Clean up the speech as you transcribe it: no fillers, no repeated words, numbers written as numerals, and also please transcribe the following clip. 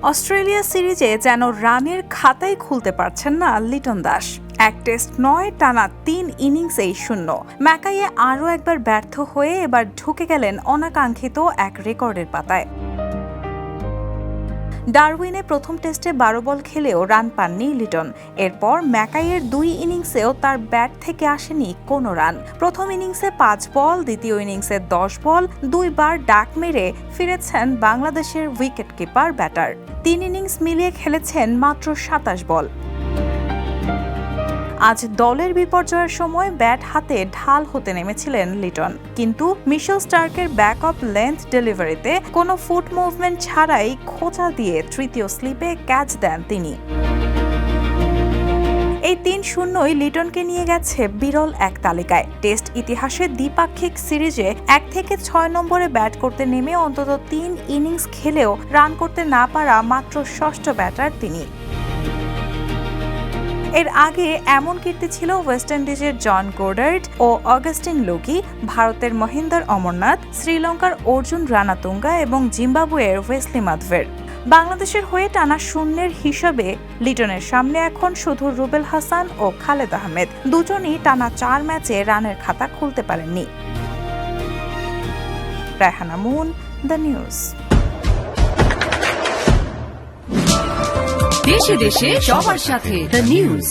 Australia সিরিজে যেন রানের খাতাই খুলতে পারছেন না লিটন দাস। এক টেস্ট নয়, টানা ৩ ইনিংসেই শূন্য। ম্যাকাইয়ে আরও একবার ব্যর্থ হয়ে এবার ঢুকে গেলেন অনাকাঙ্ক্ষিত এক রেকর্ডের পাতায়। ডারউইনে প্রথম টেস্টে ১২ বল খেলেও রান পাননি লিটন। এরপর ম্যাকাইয়ের ২ ইনিংসেও তার ব্যাট থেকে আসেনি কোনো রান। প্রথম ইনিংসে ৫ বল, দ্বিতীয় ইনিংসে ১০ বল, ২ বার ডাক মেরে ফিরেছেন বাংলাদেশের উইকেট কিপার ব্যাটার। ৩ ইনিংস মিলিয়ে খেলেছেন মাত্র ২৭ বল। আজ দলের বিপর্যয়ের সময় ব্যাট হাতে ঢাল হতে নেমেছিলেন লিটন, কিন্তু মিশেল স্টার্কের ব্যাক অফ লেন্থ ডেলিভারিতে কোনো ফুট মুভমেন্ট ছাড়াই খোঁচা দিয়ে তৃতীয় স্লিপে ক্যাচ দেন তিনি। এই ৩-০ই লিটনকে নিয়ে গেছে বিরল এক তালিকায়। টেস্ট ইতিহাসে দ্বিপাক্ষিক সিরিজে ১ থেকে ৬ নম্বরে ব্যাট করতে নেমে অন্তত ৩ ইনিংস খেলেও রান করতে না পারা মাত্র ষষ্ঠ ব্যাটার তিনি। এর আগে এমন কীর্তি ছিল ওয়েস্ট ইন্ডিজের জন গোডার্ড ও অগাস্টিন লোকি, ভারতের মহিন্দর অমরনাথ, শ্রীলঙ্কার অর্জুন রানাতুঙ্গা এবং জিম্বাবুয়ের ওয়েসলি মাধভের। বাংলাদেশের হয়ে টানা শূন্যের হিসাবে লিটনের সামনে এখন শুধু রুবেল হাসান ও খালেদ আহমেদ। দুজনই টানা ৪ ম্যাচে রানের খাতা খুলতে পারেননি। Raihana moon, the news. দেশে দেশে সবার সাথে দ্য নিউজ।